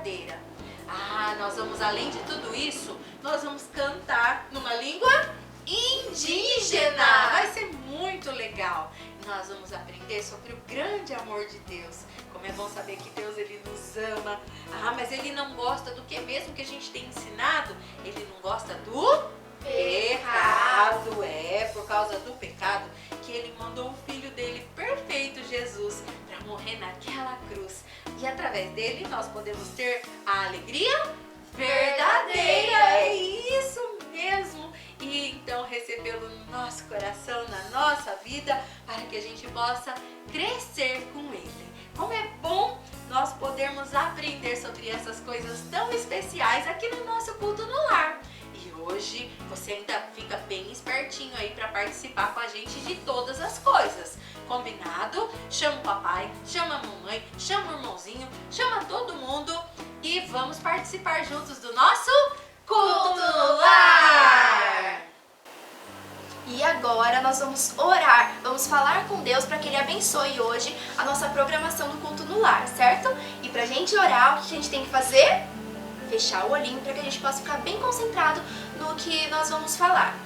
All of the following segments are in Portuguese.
verdadeira. Ah, nós vamos, além de tudo isso, nós vamos cantar numa língua indígena. Vai ser muito legal. Nós vamos aprender sobre o grande amor de Deus. Como é bom saber que Deus, Ele nos ama. Ah, mas Ele não gosta do que mesmo que a gente tem ensinado? Ele não gosta do pecado. É por causa do pecado que Ele mandou o Filho dele perfeito, Jesus, para morrer naquela cruz. E através dele nós podemos ter a alegria verdadeira. É isso mesmo. E então recebê-lo no nosso coração, na nossa vida, para que a gente possa crescer com Ele. Como é bom nós podermos aprender sobre essas coisas tão especiais aqui no nosso culto no lar. E hoje você ainda fica bem espertinho aí para participar com a gente de todas as coisas. Combinado? Chama o papai, chama a mamãe, chama o irmãozinho, chama todo mundo e vamos participar juntos do nosso culto no lar! E agora nós vamos orar, vamos falar com Deus para que Ele abençoe hoje a nossa programação do culto no lar, certo? E pra gente orar, o que a gente tem que fazer? Fechar o olhinho para que a gente possa ficar bem concentrado no que nós vamos falar.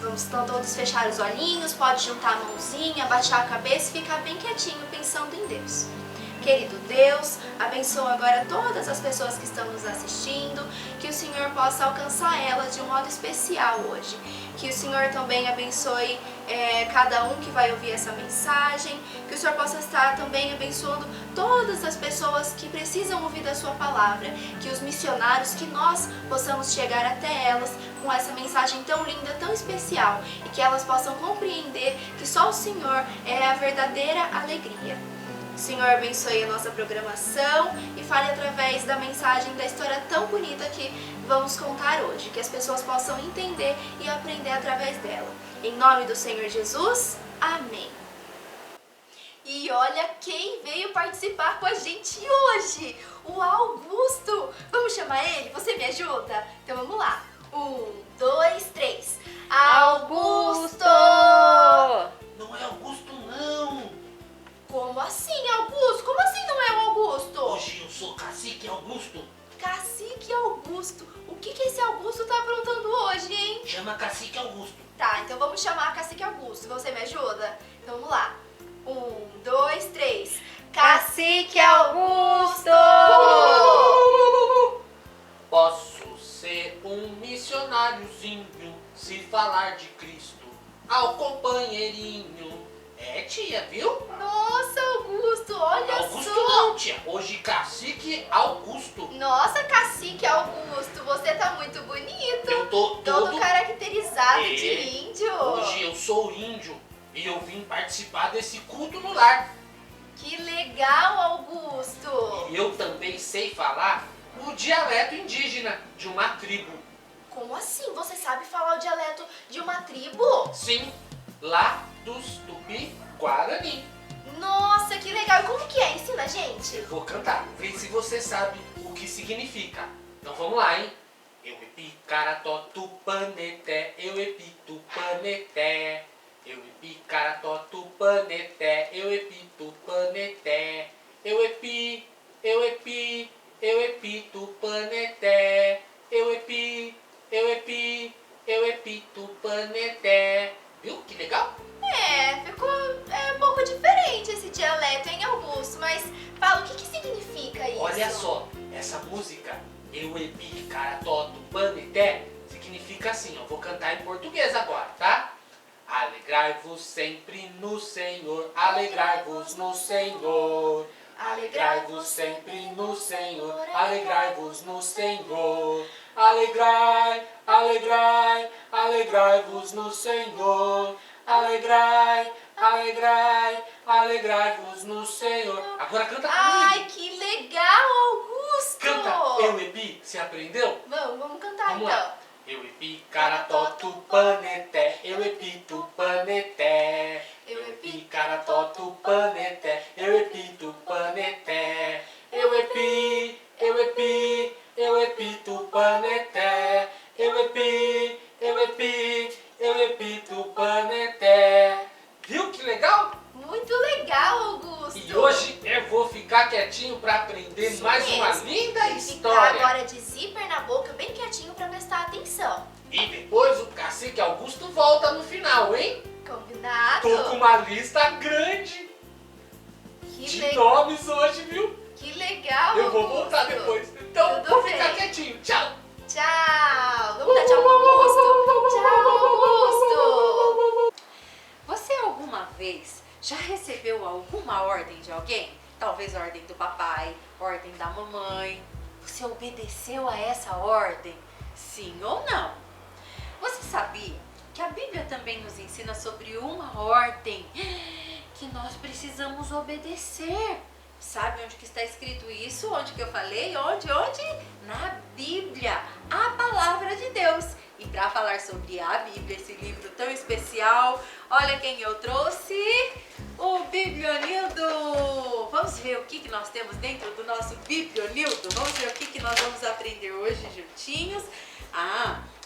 Vamos então todos fechar os olhinhos, pode juntar a mãozinha, abaixar a cabeça e ficar bem quietinho pensando em Deus. Querido Deus, abençoa agora todas as pessoas que estão nos assistindo, que o Senhor possa alcançar elas de um modo especial hoje. Que o Senhor também abençoe cada um que vai ouvir essa mensagem, que o Senhor possa estar também abençoando todas as pessoas que precisam ouvir da sua palavra, que os missionários, que nós possamos chegar até elas com essa mensagem tão linda, tão especial, e que elas possam compreender que só o Senhor é a verdadeira alegria. Senhor, abençoe a nossa programação e fale através da mensagem da história tão bonita que vamos contar hoje, que as pessoas possam entender e aprender através dela. Em nome do Senhor Jesus, amém. E olha quem veio participar com a gente hoje, o Augusto. Vamos chamar ele? Você me ajuda? Então vamos lá. 1, 2, 3. Augusto! Não é Augusto, não. Como assim, Augusto? Como assim não é o Augusto? Hoje eu sou Cacique Augusto. Cacique Augusto. O que esse Augusto tá aprontando hoje, hein? Chama Cacique Augusto. Tá, então vamos chamar Cacique Augusto. Você me ajuda? Então vamos lá. 1, 2, 3. Cacique Augusto! Posso ser um missionáriozinho se falar de Cristo ao companheirinho. É, tia, viu? Nossa, Augusto, olha Augusto só! não, tia. Hoje Cacique Augusto. Nossa, Cacique Augusto, você tá muito bonito. Eu tô todo caracterizado É. de índio. Hoje eu sou índio e eu vim participar desse culto no lar. Que legal, Augusto. E eu também sei falar o dialeto indígena de uma tribo. Como assim? Você sabe falar o dialeto de uma tribo? Sim, lá dos Tupi-Guarani. Nossa, que legal. E como que é? Ensina a gente. Eu vou cantar, vê se você sabe o que significa. Então vamos lá, hein? Eu epi carató tupaneté, eu epi tupaneté. Eu epi carató tupaneté, eu epi tupaneté. Eu epi tupaneté. Eu epi tupaneté. Viu que legal? Ficou um pouco diferente esse dialeto, hein, Augusto? Mas fala, o que significa isso? Olha só, essa música, Eu Epi Carató Tupaneté, significa assim, ó, vou cantar em português agora, tá? Alegrai-vos sempre no Senhor, alegrai-vos no Senhor. Alegrai-vos sempre no Senhor, alegrai-vos no Senhor. Alegrai, alegrai, alegrai-vos no Senhor. Alegrai, alegrai, alegrai-vos no Senhor. Agora canta comigo. Ai, que legal, Augusto! Canta, eu epi, você aprendeu? Vamos cantar Vamos então. lá. Eu epi carató tupaneté, eu epi tupaneté. Eu epi carató tupaneté, eu epi tupaneté. Eu epi tupaneté. Eu epi tupaneté. Viu que legal? Muito legal, Augusto. E hoje eu vou ficar quietinho para aprender Isso mais uma mesmo. linda Fica minutinho para prestar atenção. E depois o cacique Augusto volta no final, hein? Combinado? Tô com uma lista grande de nomes hoje, viu? Que legal, Eu vou Augusto. voltar depois. Então, Tudo vou bem. ficar quietinho. Tchau. Tchau. Vamos dar tchau pro Augusto. Tchau, Augusto. Você alguma vez já recebeu alguma ordem de alguém? Talvez a ordem do papai, ordem da mamãe. Você obedeceu a essa ordem? Sim ou não? Você sabia que a Bíblia também nos ensina sobre uma ordem que nós precisamos obedecer? Sabe onde que está escrito isso? Onde que eu falei? Onde? Na Bíblia, a palavra de Deus. E para falar sobre a Bíblia, esse livro tão especial, olha quem eu trouxe, o Biblionildo. Vamos ver o que nós temos dentro do nosso Biblionildo? Vamos ver o que nós vamos aprender hoje juntinhos?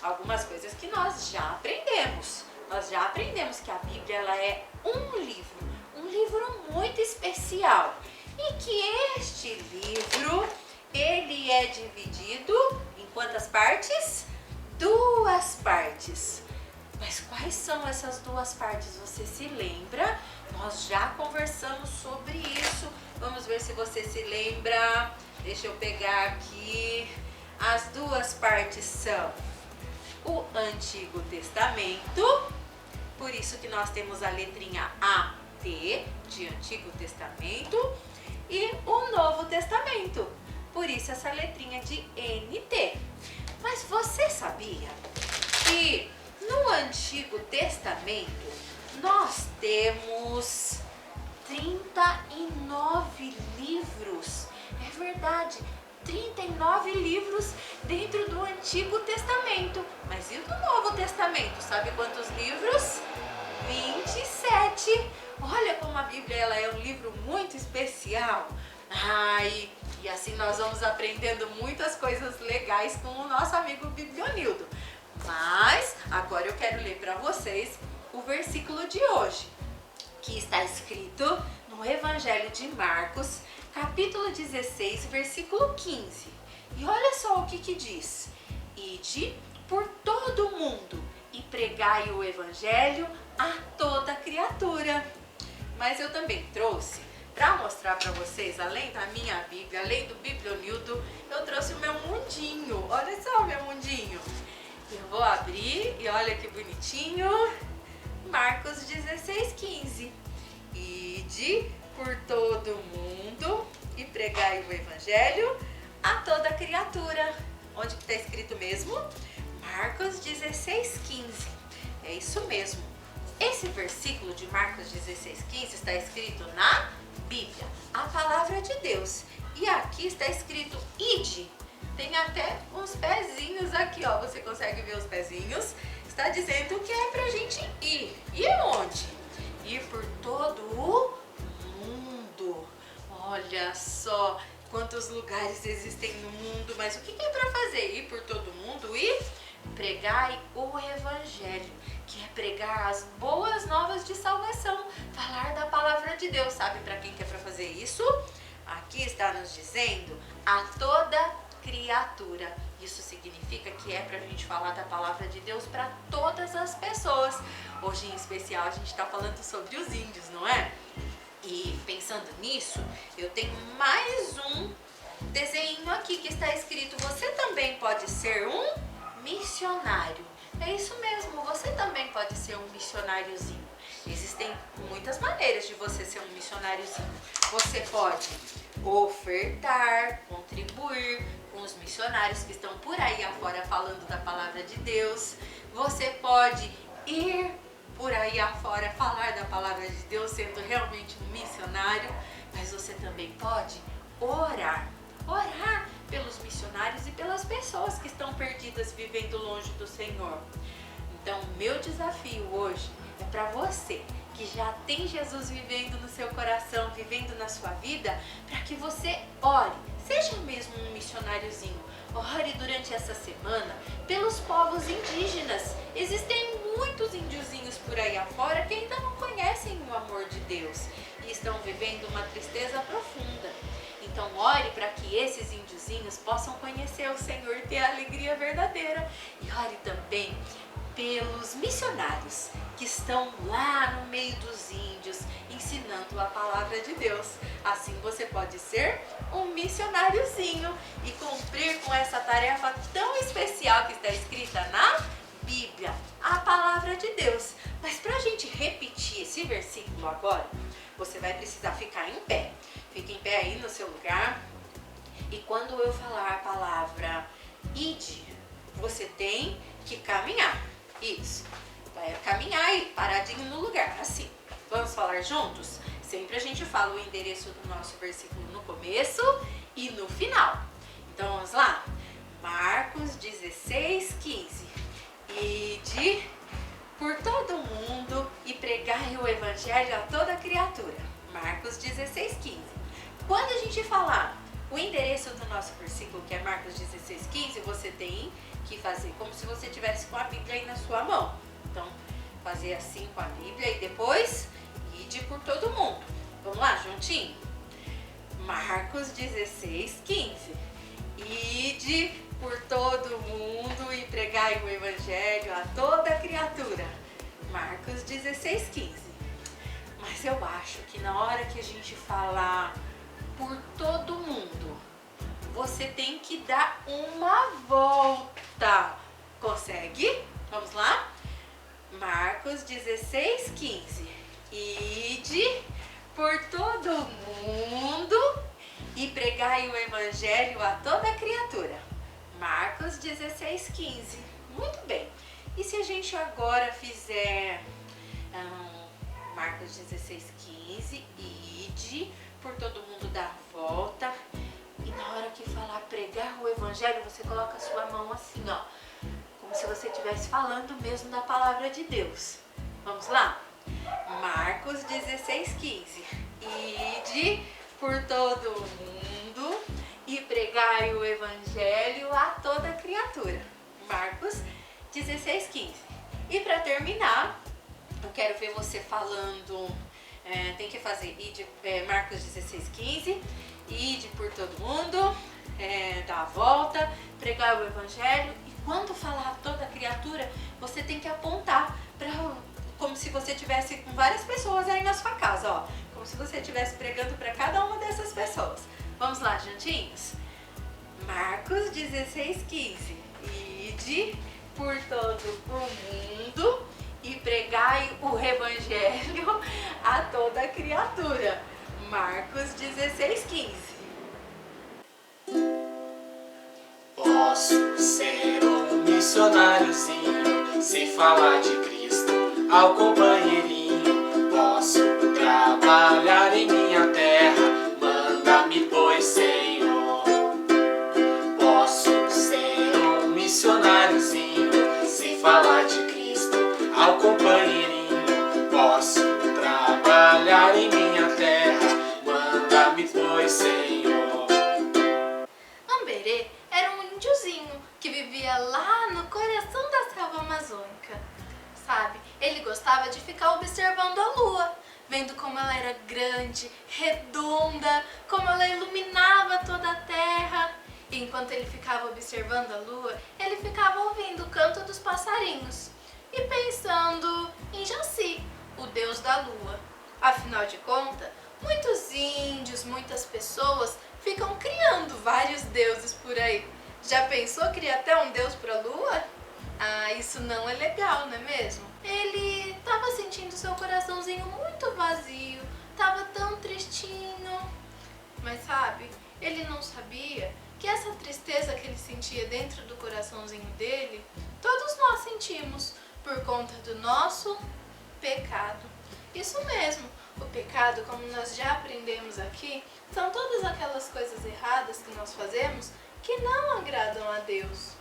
Algumas coisas que nós já aprendemos. Nós já aprendemos que a Bíblia ela é um livro muito especial. E que este livro, ele é dividido em quantas partes? 2 partes. Mas quais são essas 2 partes? Você se lembra? Nós já conversamos sobre isso. Vamos ver se você se lembra. Deixa eu pegar aqui. As 2 partes são o Antigo Testamento. Por isso que nós temos a letrinha AT de Antigo Testamento. E o Novo Testamento. Por isso essa letrinha de NT. Mas você sabia que no Antigo Testamento nós temos 39 livros? É verdade, 39 livros dentro do Antigo Testamento. Mas e do Novo Testamento? Sabe quantos livros? 27. Olha como a Bíblia ela é um livro muito especial. E assim nós vamos aprendendo muitas coisas legais com o nosso amigo Biblionildo. Mas agora eu quero ler para vocês o versículo de hoje, que está escrito no Evangelho de Marcos, capítulo 16, versículo 15. E olha só o que diz: Ide por todo o mundo e pregai o Evangelho a toda criatura. Mas eu também trouxe, para mostrar para vocês, além da minha Bíblia, além do Biblionildo, eu trouxe o meu mundinho. Olha só o meu mundinho. Eu vou abrir e olha que bonitinho. Marcos 16, 15. Ide por todo o mundo e pregai o Evangelho a toda criatura. Onde que está escrito mesmo? Marcos 16, 15. É isso mesmo. Esse versículo de Marcos 16, 15 está escrito na Bíblia, a palavra de Deus. E aqui está escrito ide. Tem até uns pezinhos aqui, ó. Você consegue ver os pezinhos? Está dizendo que é pra gente ir. E onde? Ir por todo o mundo. Olha só quantos lugares existem no mundo. Mas o que é pra fazer? Ir por todo mundo e pregai o Evangelho, que é pregar as boas novas de salvação, falar da palavra de Deus. Sabe para quem que é para fazer isso? Aqui está nos dizendo a toda criatura. Isso significa que é para a gente falar da palavra de Deus para todas as pessoas. Hoje em especial a gente está falando sobre os índios, não é? E pensando nisso, eu tenho mais um desenho aqui que está escrito: você também pode ser um missionário. É isso mesmo, você também pode ser um missionáriozinho. Existem muitas maneiras de você ser um missionáriozinho. Você pode ofertar, contribuir com os missionários que estão por aí afora falando da palavra de Deus. Você pode ir por aí afora falar da palavra de Deus sendo realmente um missionário. Mas você também pode orar pelos missionários e pelas pessoas que estão perdidas vivendo longe do Senhor. Então, meu desafio hoje é para você que já tem Jesus vivendo no seu coração, vivendo na sua vida, para que você ore, seja mesmo um missionáriozinho. Ore durante essa semana pelos povos indígenas. Existem muitos índiozinhos por aí afora que ainda não conhecem o amor de Deus e estão vivendo uma tristeza profunda. Então ore para que esses índiozinhos possam conhecer o Senhor e ter a alegria verdadeira. E ore também pelos missionários que estão lá no meio dos índios ensinando a palavra de Deus. Assim você pode ser um missionáriozinho e cumprir com essa tarefa tão especial que está escrita na Bíblia, a palavra de Deus. Mas para a gente repetir esse versículo agora, você vai precisar ficar em pé. Fique em pé aí no seu lugar. E quando eu falar a palavra ide, você tem que caminhar. Isso. Vai caminhar aí, paradinho no lugar, assim. Vamos falar juntos? Sempre a gente fala o endereço do nosso versículo no começo e no final. Então vamos lá? Marcos 16, 15. Ide por todo mundo e pregai o evangelho a toda criatura. Marcos 16, 15. Quando a gente falar o endereço do nosso versículo, que é Marcos 16, 15, você tem que fazer como se você tivesse com a Bíblia aí na sua mão. Então, fazer assim com a Bíblia e depois ide por todo mundo. Vamos lá, juntinho? Marcos 16, 15. Ide por todo mundo e pregai o evangelho a toda criatura. Marcos 16, 15. Mas eu acho que na hora que a gente falar por todo mundo, você tem que dar uma volta. Consegue? Vamos lá? Marcos 16, 15. Ide por todo mundo e pregai o evangelho a toda criatura. Marcos 16, 15. Muito bem. E se a gente agora fizer Marcos 16, 15, ide por todo mundo, dá a volta. E na hora que falar pregar o evangelho, você coloca a sua mão assim, ó. Como se você estivesse falando mesmo da palavra de Deus. Vamos lá? Marcos 16, 15. Ide por todo mundo e pregai o evangelho a toda criatura. Marcos 16, 15. E para terminar, eu quero ver você falando, tem que fazer Marcos 16, 15. Ide por todo mundo, dá a volta, pregar o evangelho. E quando falar toda criatura, você tem que apontar como se você tivesse com várias pessoas aí na sua casa, ó. Como se você estivesse pregando para cada uma dessas pessoas. Vamos lá, juntinhos? Marcos 16, 15. Ide por todo o mundo e pregai o evangelho a toda criatura. Marcos 16, 15. Posso ser um missionáriozinho, se falar de Cristo ao companheirinho. Posso trabalhar em minha terra, manda-me pois, Senhor. Posso ser um missionáriozinho, se falar de Cristo ao companheirinho. Posso trabalhar em minha terra, manda-me pois, Senhor. Amberê era um índiozinho que vivia lá no coração da selva amazônica. Sabe, ele gostava de ficar observando a lua, vendo como ela era grande, redonda, como ela iluminava toda a terra. E enquanto ele ficava observando a lua, ele ficava ouvindo o canto dos passarinhos e pensando em Jaci, o deus da lua. Afinal de contas, muitos índios, muitas pessoas ficam criando vários deuses por aí. Já pensou criar até um deus para a lua? Ah, isso não é legal, não é mesmo? Ele estava sentindo seu coraçãozinho muito vazio, estava tão tristinho. Mas sabe, ele não sabia que essa tristeza que ele sentia dentro do coraçãozinho dele, todos nós sentimos por conta do nosso pecado. Isso mesmo, o pecado, como nós já aprendemos aqui, são todas aquelas coisas erradas que nós fazemos que não agradam a Deus.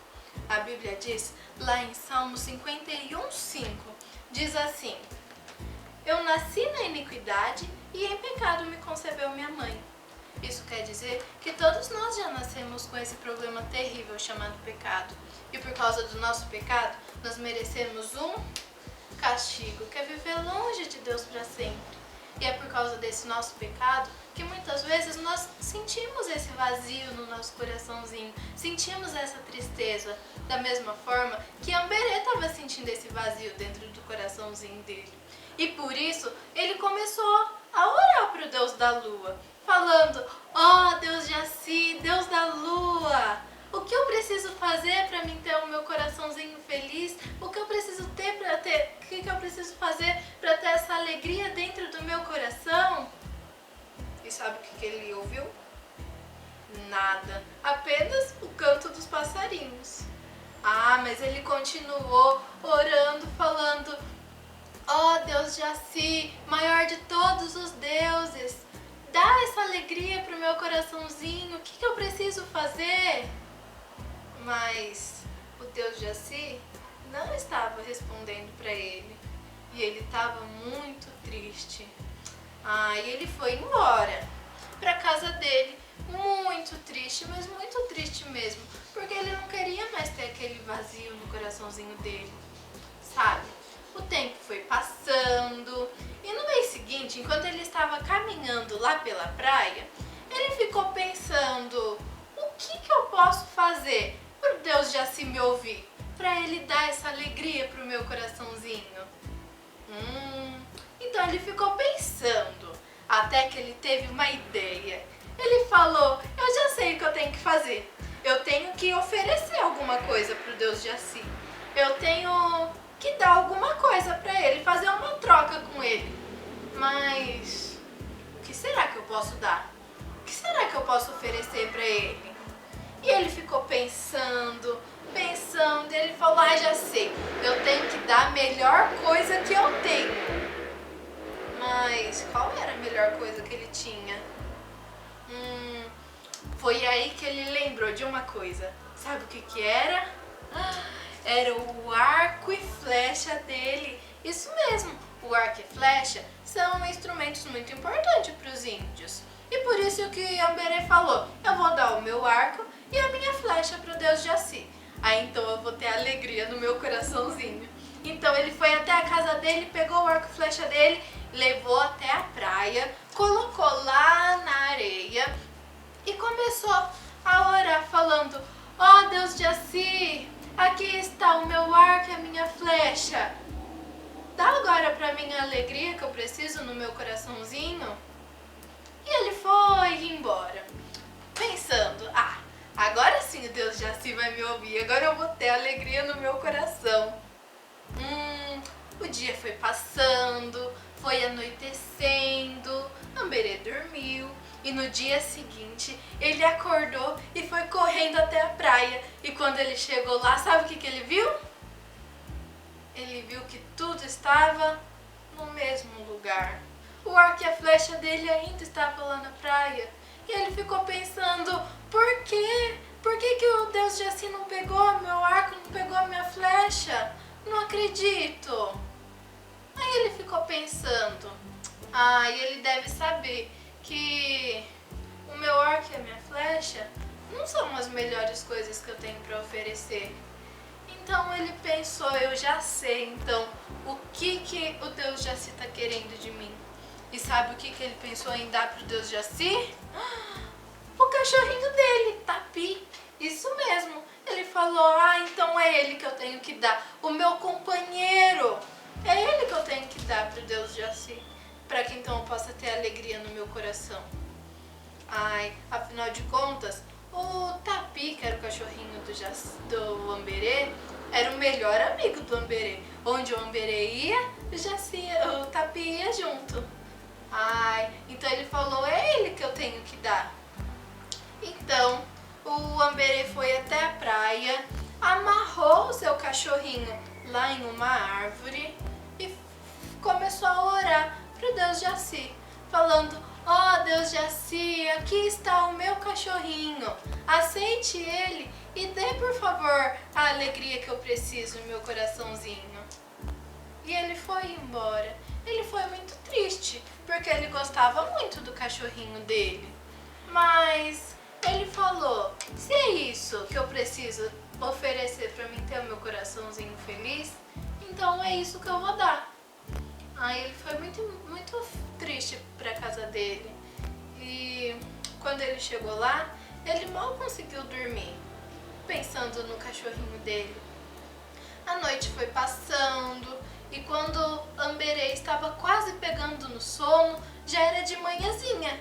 A Bíblia diz, lá em Salmo 51:5, diz assim: eu nasci na iniquidade e em pecado me concebeu minha mãe. Isso quer dizer que todos nós já nascemos com esse problema terrível chamado pecado. E por causa do nosso pecado, nós merecemos um castigo, que é viver longe de Deus para sempre. E é por causa desse nosso pecado que muitas vezes nós sentimos esse vazio no nosso coraçãozinho, sentimos essa tristeza, da mesma forma que Amberê estava sentindo esse vazio dentro do coraçãozinho dele. E por isso ele começou a orar para o Deus da Lua, falando: ó Deus Jaci, Deus da Lua, o que eu preciso fazer para mim ter o meu coraçãozinho feliz? O que eu preciso ter para ter? O que eu preciso fazer para ter essa alegria dentro do meu coração? E sabe o que ele ouviu? Nada. Apenas o canto dos passarinhos. Ah, mas ele continuou orando, falando: ó Deus Jaci, maior de todos os deuses, dá essa alegria pro meu coraçãozinho. O que eu preciso fazer? Mas o Deus Jaci não estava respondendo para ele. E ele estava muito triste. E ele foi embora para casa dele, muito triste, mas muito triste mesmo, porque ele não queria mais ter aquele vazio no coraçãozinho dele, sabe? O tempo foi passando e no mês seguinte, enquanto ele estava caminhando lá pela praia, ele ficou pensando: o que eu posso fazer para Deus Jaci me ouvir, para ele dar essa alegria pro meu coraçãozinho? Então ele ficou pensando, até que ele teve uma ideia. Ele falou: eu já sei o que eu tenho que fazer. Eu tenho que oferecer alguma coisa pro Deus Jaci. Eu tenho que dar alguma coisa para ele, fazer uma troca com ele. Mas o que será que eu posso dar? O que será que eu posso oferecer para ele? E ele ficou pensando, e ele falou: já sei, eu tenho que dar a melhor coisa que eu tenho. Mas qual era a melhor coisa que ele tinha? Foi aí que ele lembrou de uma coisa. Sabe o que era? Era o arco e flecha dele. Isso mesmo, o arco e flecha são instrumentos muito importantes para os índios. E por isso que Amberê falou: eu vou dar o meu arco e a minha flecha para o Deus Jaci. Aí então eu vou ter alegria no meu coraçãozinho. Então ele foi até a casa dele, pegou o arco e flecha dele, levou até a praia, colocou lá na areia e começou a orar, falando: ó Deus Jaci, aqui está o meu arco e a minha flecha. Dá agora pra mim a alegria que eu preciso no meu coraçãozinho. E ele foi embora, pensando: agora sim o Deus Jaci vai me ouvir, agora eu vou ter alegria no meu coração. O dia foi passando, foi anoitecendo, Amberê dormiu e no dia seguinte ele acordou e foi correndo até a praia. E quando ele chegou lá, sabe o que ele viu? Ele viu que tudo estava no mesmo lugar. O arco e a flecha dele ainda estavam lá na praia. E ele ficou pensando: por quê? Por que o Deus Jaci não pegou meu arco, não pegou a minha flecha? Não acredito. Aí ele ficou pensando: e ele deve saber que o meu arco e a minha flecha não são as melhores coisas que eu tenho para oferecer. Então ele pensou: eu já sei então o que o Deus Jaci está querendo de mim. E sabe o que ele pensou em dar pro Deus Jaci? O cachorrinho dele, Tapi. Isso mesmo. Ele falou: então é ele que eu tenho que dar. O meu companheiro. É ele que eu tenho que dar pro Deus Jaci. Para que então eu possa ter alegria no meu coração. Afinal de contas, o Tapi, que era o cachorrinho do Amberê, era o melhor amigo do Amberê. Onde o Amberê ia, o Tapi ia junto. Então ele falou: é ele que eu tenho que dar. Então o Amberê foi até a praia, amarrou o seu cachorrinho lá em uma árvore e começou a orar pro Deus Jaci, falando: ó Deus Jaci, aqui está o meu cachorrinho, aceite ele e dê por favor a alegria que eu preciso no meu coraçãozinho. E ele foi embora. Ele foi muito triste, porque ele gostava muito do cachorrinho dele. Mas ele falou: se é isso que eu preciso oferecer para mim ter o meu coraçãozinho feliz, então é isso que eu vou dar. Aí ele foi muito triste pra casa dele. E quando ele chegou lá, ele mal conseguiu dormir, pensando no cachorrinho dele. A noite foi passando e quando Amberê estava quase pegando no sono, já era de manhãzinha.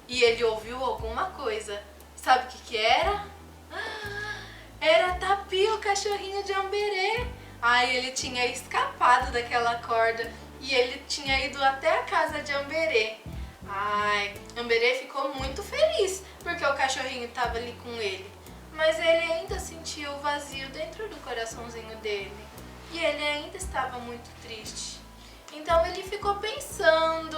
E ele ouviu alguma coisa. Sabe o que era? Era Tapi, o cachorrinho de Amberê. Aí ele tinha escapado daquela corda e ele tinha ido até a casa de Amberê. Ai, Amberê ficou muito feliz porque o cachorrinho estava ali com ele. Mas ele ainda sentia o vazio dentro do coraçãozinho dele. E ele ainda estava muito triste. Então ele ficou pensando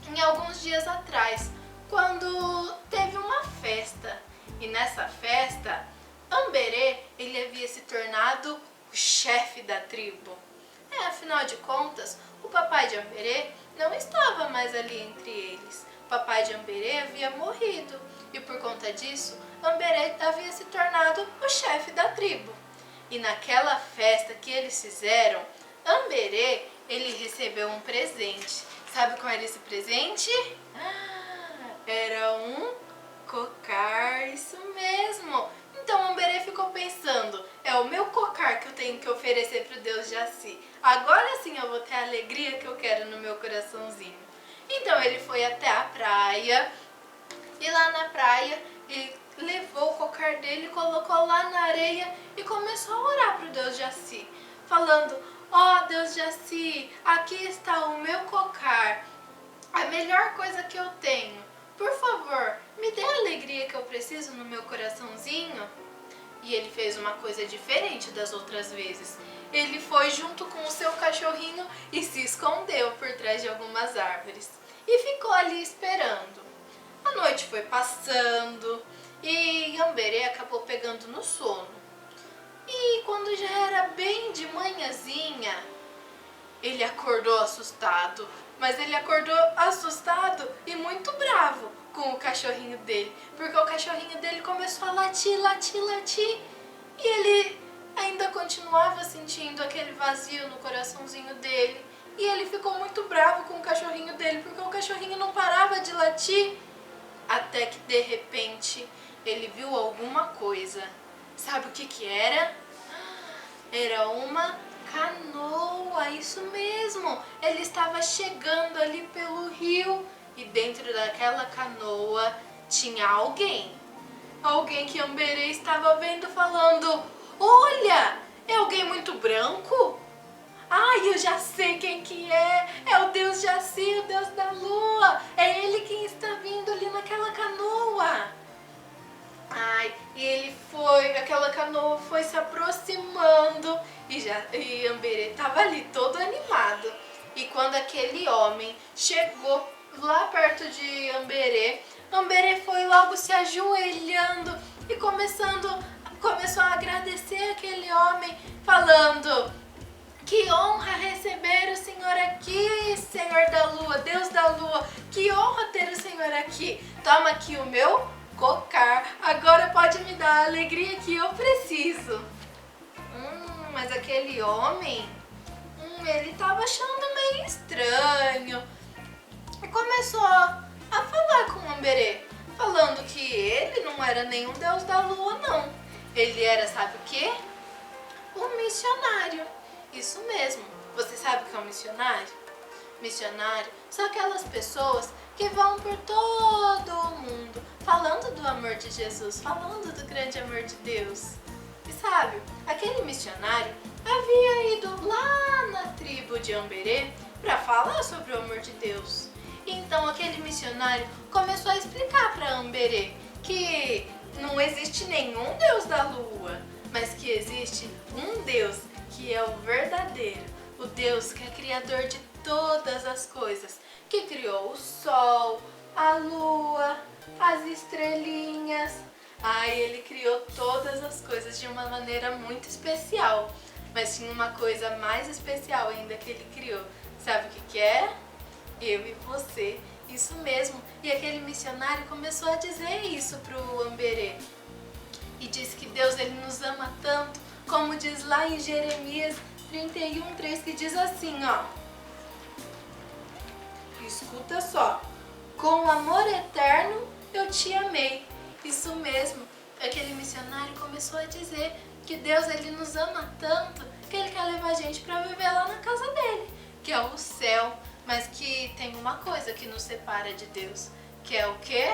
em alguns dias atrás, quando teve uma festa. E nessa festa, Amberê, ele havia se tornado o chefe da tribo. Afinal de contas, o papai de Amberê não estava mais ali entre eles. O papai de Amberê havia morrido e por conta disso, Amberê havia se tornado o chefe da tribo. E naquela festa que eles fizeram, Amberê, ele recebeu um presente. Sabe qual era esse presente? Era um cocar, isso mesmo. Então Amberê ficou pensando, é o meu cocar que eu tenho que oferecer para o Deus Jaci. Agora sim eu vou ter a alegria que eu quero no meu coraçãozinho. Então ele foi até a praia e lá na praia ele levou o cocar dele, colocou lá na areia e começou a orar para o Deus Jaci, falando, ó Deus Jaci, aqui está o meu cocar, a melhor coisa que eu tenho. Por favor, me dê a alegria que eu preciso no meu coraçãozinho. E ele fez uma coisa diferente das outras vezes. Ele foi junto com o seu cachorrinho e se escondeu por trás de algumas árvores. E ficou ali esperando. A noite foi passando e Amberê acabou pegando no sono. E quando já era bem de manhãzinha, ele acordou assustado. Mas ele acordou assustado e muito bravo com o cachorrinho dele. Porque o cachorrinho dele começou a latir, latir, latir. E ele ainda continuava sentindo aquele vazio no coraçãozinho dele. E ele ficou muito bravo com o cachorrinho dele, porque o cachorrinho não parava de latir. Até que de repente ele viu alguma coisa. Sabe o que era? Era uma canoa, isso mesmo. Ele estava chegando ali pelo rio e dentro daquela canoa tinha alguém. Alguém que Amberê estava vendo falando, olha, é alguém muito branco? Ai, eu já sei quem que é. É o Deus Jaci, o Deus da lua. É ele quem está vindo ali naquela canoa. Ai, e ele foi, aquela canoa foi se aproximando e Amberê estava ali todo animado. E quando aquele homem chegou lá perto de Amberê, Amberê foi logo se ajoelhando e começou a agradecer aquele homem, falando, que honra receber o Senhor aqui, Senhor da Lua, Deus da Lua, que honra ter o Senhor aqui. Toma aqui o meu cocar, agora pode me dar a alegria que eu preciso. Mas aquele homem, ele estava achando meio estranho e começou a falar com Amberê, falando que ele não era nenhum Deus da Lua, não. Ele era, sabe o quê? Um missionário. Isso mesmo. Você sabe o que é um missionário? Missionário são aquelas pessoas que vão por todo o mundo falando do amor de Jesus, falando do grande amor de Deus. E sabe, aquele missionário havia ido lá na tribo de Amberê para falar sobre o amor de Deus. Então aquele missionário começou a explicar para Amberê que não existe nenhum Deus da Lua, mas que existe um Deus que é o verdadeiro, o Deus que é criador de todas as coisas, que criou o sol, a lua, as estrelinhas. Ele criou todas as coisas de uma maneira muito especial. Mas tinha uma coisa mais especial ainda que ele criou. Sabe o que é? Eu e você. Isso mesmo. E aquele missionário começou a dizer isso pro Amberê. E disse que Deus ele nos ama tanto, como diz lá em Jeremias 31:3, que diz assim, ó: Escuta só. Com amor eterno eu te amei. Isso mesmo. Aquele missionário começou a dizer que Deus ele nos ama tanto que ele quer levar a gente para viver lá na casa dele, que é o céu. Mas que tem uma coisa que nos separa de Deus, que é o quê?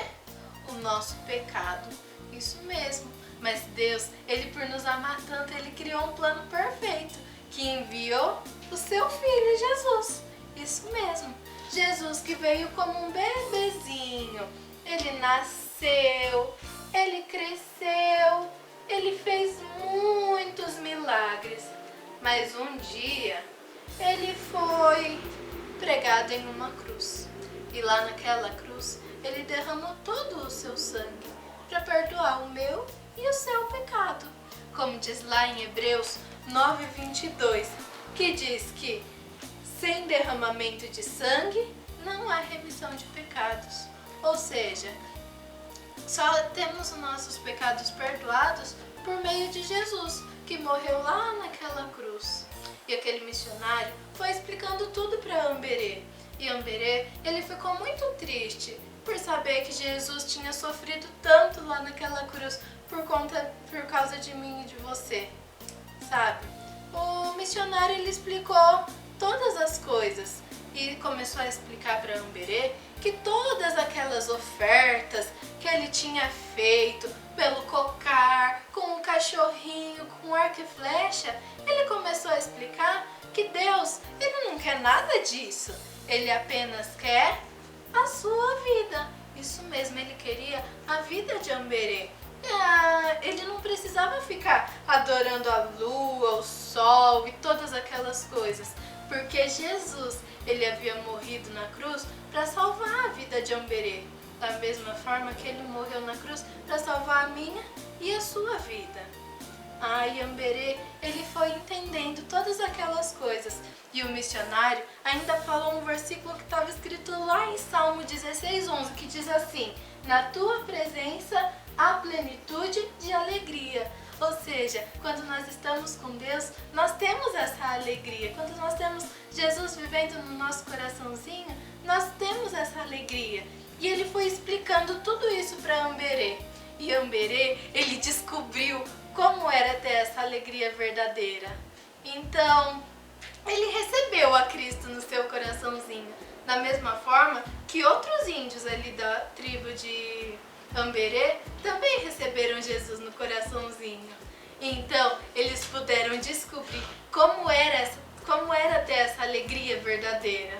O nosso pecado. Isso mesmo. Mas Deus, ele por nos amar tanto, ele criou um plano perfeito, que enviou o seu filho Jesus. Isso mesmo. Jesus que veio como um bebezinho. Ele nasceu, ele cresceu, ele fez muitos milagres. Mas um dia ele foi pregado em uma cruz. E lá naquela cruz ele derramou todo o seu sangue para perdoar o meu e o seu pecado. Como diz lá em Hebreus 9:22, que diz que sem derramamento de sangue não há remissão de pecados. Ou seja, só temos os nossos pecados perdoados por meio de Jesus, que morreu lá naquela cruz. E aquele missionário foi explicando tudo para Amberê. E Amberê, ele ficou muito triste por saber que Jesus tinha sofrido tanto lá naquela cruz por causa de mim e de você, sabe? O missionário, ele explicou todas as coisas e começou a explicar para Amberê que todas aquelas ofertas que ele tinha feito pelo cocar, com o cachorrinho, com o arco e flecha, ele começou a explicar que Deus, ele não quer nada disso. Ele apenas quer a sua vida. Isso mesmo, ele queria a vida de Amberê. Ele não precisava ficar adorando a lua, o sol e todas aquelas coisas, porque Jesus, ele havia morrido na cruz para salvar a vida de Amberê, da mesma forma que ele morreu na cruz para salvar a minha e a sua vida. E Amberê, ele foi entendendo todas aquelas coisas. E o missionário ainda falou um versículo que estava escrito lá em Salmo 16:11, que diz assim: na tua presença há plenitude de alegria. Ou seja, quando nós estamos com Deus, nós temos essa alegria. Quando nós temos Jesus vivendo no nosso coraçãozinho, nós temos essa alegria. E ele foi explicando tudo isso para Amberê. E Amberê, ele descobriu como era ter essa alegria verdadeira. Então, ele recebeu a Cristo no seu coraçãozinho. Da mesma forma que outros índios ali da tribo de Amberê também receberam Jesus no coraçãozinho. Então, eles puderam descobrir como era ter essa alegria verdadeira.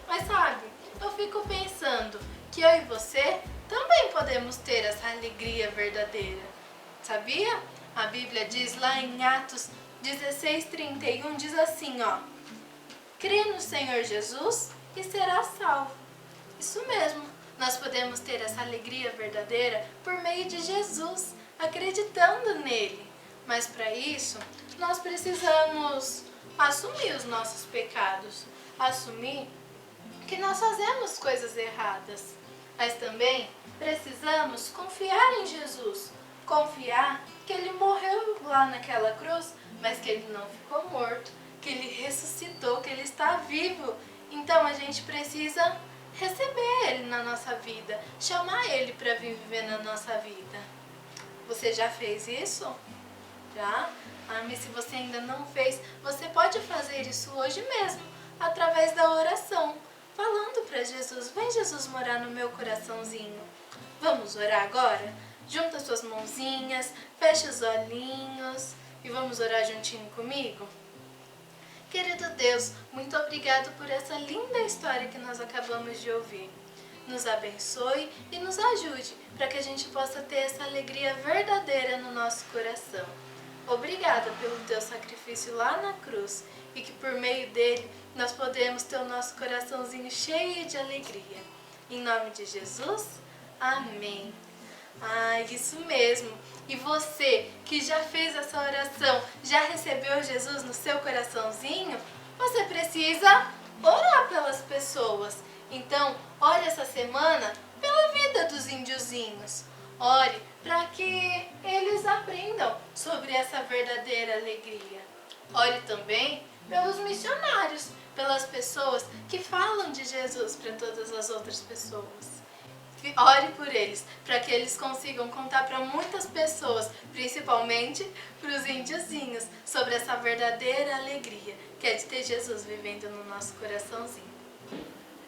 Mas sabe, eu fico pensando que eu e você também podemos ter essa alegria verdadeira. Sabia? A Bíblia diz lá em Atos 16:31, diz assim, crê no Senhor Jesus e será salvo. Isso mesmo, nós podemos ter essa alegria verdadeira por meio de Jesus, acreditando nele. Mas para isso, nós precisamos assumir os nossos pecados, assumir que nós fazemos coisas erradas. Mas também precisamos confiar em Jesus, confiar que ele morreu lá naquela cruz, mas que ele não ficou morto, que ele ressuscitou, que ele está vivo. Então a gente precisa receber ele na nossa vida, chamar ele para vir viver na nossa vida. Você já fez isso? Já? Mas se você ainda não fez, você pode fazer isso hoje mesmo, através da oração, falando para Jesus: vem Jesus morar no meu coraçãozinho. Vamos orar agora? Junta suas mãozinhas, fecha os olhinhos e vamos orar juntinho comigo? Querido Deus, muito obrigado por essa linda história que nós acabamos de ouvir. Nos abençoe e nos ajude para que a gente possa ter essa alegria verdadeira no nosso coração. Obrigada pelo teu sacrifício lá na cruz e que por meio dele nós podemos ter o nosso coraçãozinho cheio de alegria. Em nome de Jesus, amém. Isso mesmo. E você que já fez essa oração, já recebeu Jesus no seu coraçãozinho, você precisa orar pelas pessoas. Então, ore essa semana pela vida dos índiozinhos. Ore para que eles aprendam sobre essa verdadeira alegria. Ore também pelos missionários, pelas pessoas que falam de Jesus para todas as outras pessoas. Ore por eles, para que eles consigam contar para muitas pessoas, principalmente para os índiozinhos, sobre essa verdadeira alegria que é de ter Jesus vivendo no nosso coraçãozinho.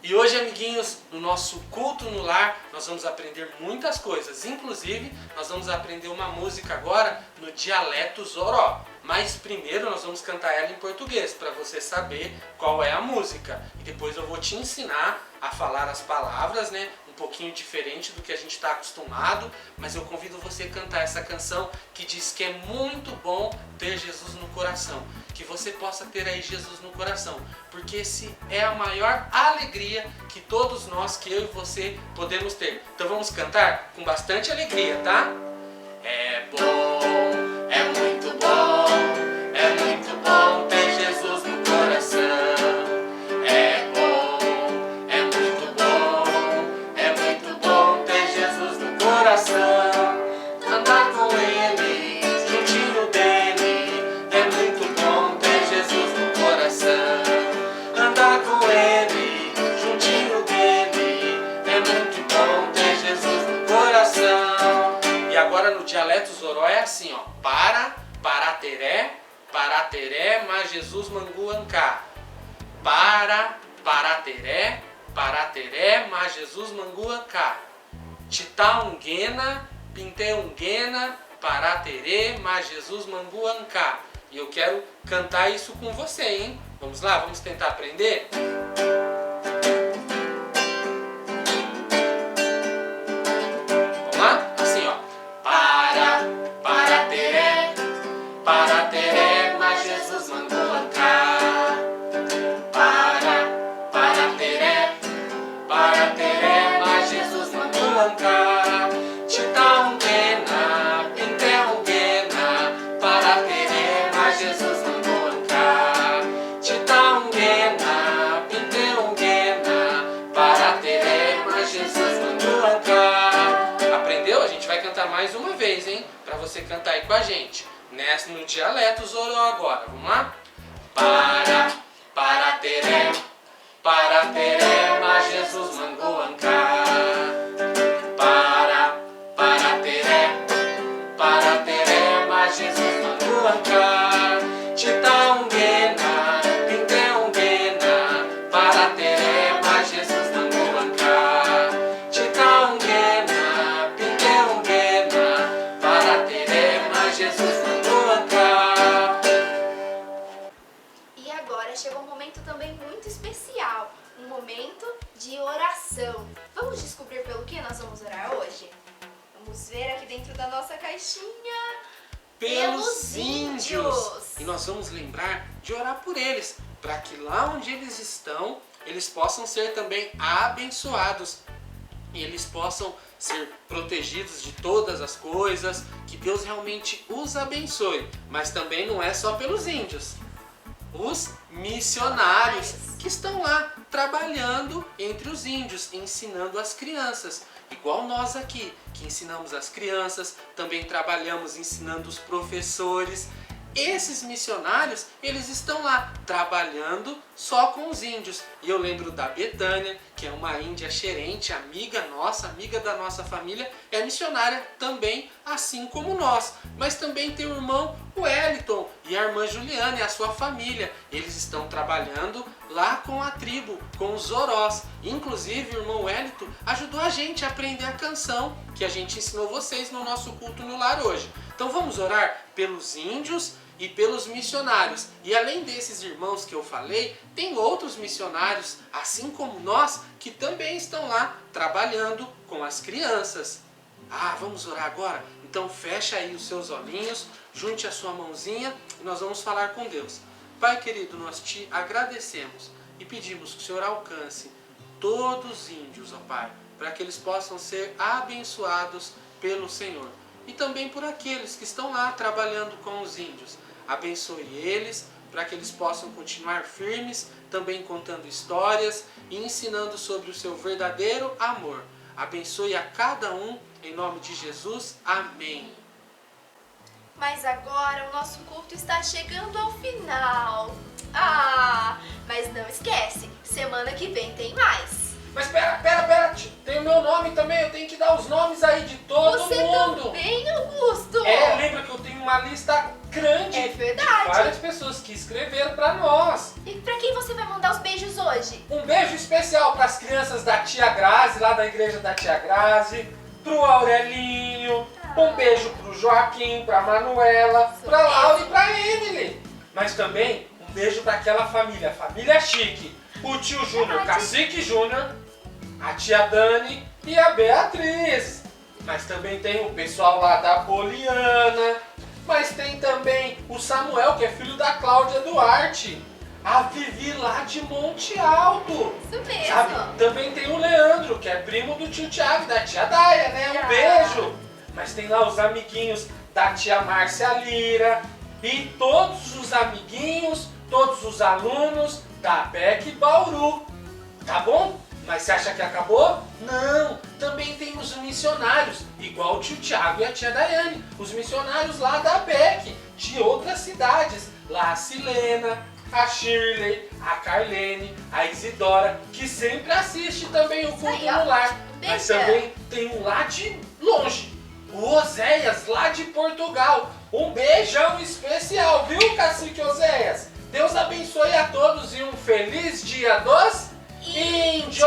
E hoje, amiguinhos, no nosso culto no lar, nós vamos aprender muitas coisas. Inclusive, nós vamos aprender uma música agora no dialeto Zoró. Mas primeiro nós vamos cantar ela em português, para você saber qual é a música. E depois eu vou te ensinar a falar as palavras, né? Um pouquinho diferente do que a gente está acostumado. Mas eu convido você a cantar essa canção que diz que é muito bom ter Jesus no coração. Que você possa ter aí Jesus no coração. Porque esse é a maior alegria que todos nós, que eu e você, podemos ter. Então vamos cantar com bastante alegria, tá? É bom, é muito bom, é muito bom ter Jesus no coração. É bom, é muito bom, é muito bom ter Jesus no coração. Andar com Ele, juntinho dele, é muito bom ter Jesus no coração. Andar com Ele, juntinho dele, é muito bom ter Jesus no coração. E agora no dialeto Zoró é assim, ó. Parateré, mas Jesus manguancá. Parateré, mas Jesus manguancá. Titaunguena, pinteunguena, parateré, mas Jesus manguancá. E eu quero cantar isso com você, hein? Vamos lá, vamos tentar aprender? Vamos lá? Assim, ó. Parateré, mas Jesus manguancá. Parateré, mas Jesus manguancá. Titaunguena, pinteunguena, parateré, mas Jesus manguancá. Titaunguena, pinteunguena, parateré, mas Jesus manguancá. Aprendeu? A gente vai cantar mais uma vez, hein? Pra você cantar aí com a gente. No dialeto Zoró agora. Vamos lá? Parateré, mas Jesus manguancá. Parateré, mas Jesus manguancá. Titaunguena, pinteunguena, parateré, mas Jesus manguancá. Titaunguena, pinteunguena, parateré, mas Jesus manguancá. E agora chegou um momento também muito especial, um momento de oração. Vamos descobrir pelo que nós vamos orar hoje? Vamos ver aqui dentro da nossa caixinha. Pelos índios. E nós vamos lembrar de orar por eles, para que lá onde eles estão, eles possam ser também abençoados. E eles possam ser protegidos de todas as coisas, que Deus realmente os abençoe. Mas também não é só pelos índios. Os missionários que estão lá trabalhando entre os índios, ensinando as crianças. Igual nós aqui, que ensinamos as crianças, também trabalhamos ensinando os professores. Esses missionários, eles estão lá trabalhando só com os índios. E eu lembro da Betânia, que é uma índia xerente, amiga nossa, amiga da nossa família, é missionária também, assim como nós. Mas também tem o irmão Wellington e a irmã Juliana e a sua família. Eles estão trabalhando lá com a tribo, com os Zorós. Inclusive, o irmão Wellington ajudou a gente a aprender a canção que a gente ensinou vocês no nosso culto no lar hoje. Então vamos orar pelos índios e pelos missionários. E além desses irmãos que eu falei, tem outros missionários, assim como nós, que também estão lá trabalhando com as crianças. Vamos orar agora? Então fecha aí os seus olhinhos, junte a sua mãozinha e nós vamos falar com Deus. Pai querido, nós te agradecemos e pedimos que o Senhor alcance todos os índios, ó Pai, para que eles possam ser abençoados pelo Senhor. E também por aqueles que estão lá trabalhando com os índios. Abençoe eles para que eles possam continuar firmes, também contando histórias e ensinando sobre o seu verdadeiro amor. Abençoe a cada um, em nome de Jesus. Amém. Mas agora o nosso culto está chegando ao final. Mas não esquece, semana que vem tem mais. Mas pera, tem o meu nome também, eu tenho que dar os nomes aí de todo Você mundo. também, Augusto? Lembra que eu tenho uma lista grande É de verdade. várias pessoas que escreveram pra nós. E pra quem você vai mandar os beijos hoje? Um beijo especial para as crianças da tia Grazi, lá da igreja da tia Grazi, pro Aurelinho, um beijo pro Joaquim, pra Manuela, pra Laura e pra Emily. Mas também um beijo para aquela família chique, o tio Júnior, Cacique Júnior, a tia Dani e a Beatriz. Mas também tem o pessoal lá da Poliana, mas tem também o Samuel, que é filho da Cláudia Duarte, a Vivi lá de Monte Alto. Isso mesmo. Sabe? Também tem o Leandro, que é primo do tio Thiago e da tia Daia, né? Um beijo. Mas tem lá os amiguinhos da tia Márcia Lira e todos os amiguinhos, todos os alunos da PEC Bauru. Tá bom? Mas você acha que acabou? Não! Também tem os missionários, igual o tio Thiago e a tia Daiane. Os missionários lá da PEC, de outras cidades. Lá a Silena, a Shirley, a Carlene, a Isidora, que sempre assiste também o culto no lar. Mas também tem um lá de longe, o Oséias, lá de Portugal. Um beijão especial, viu, Cacique Oséias? Deus abençoe a todos e um feliz dia dos Índios!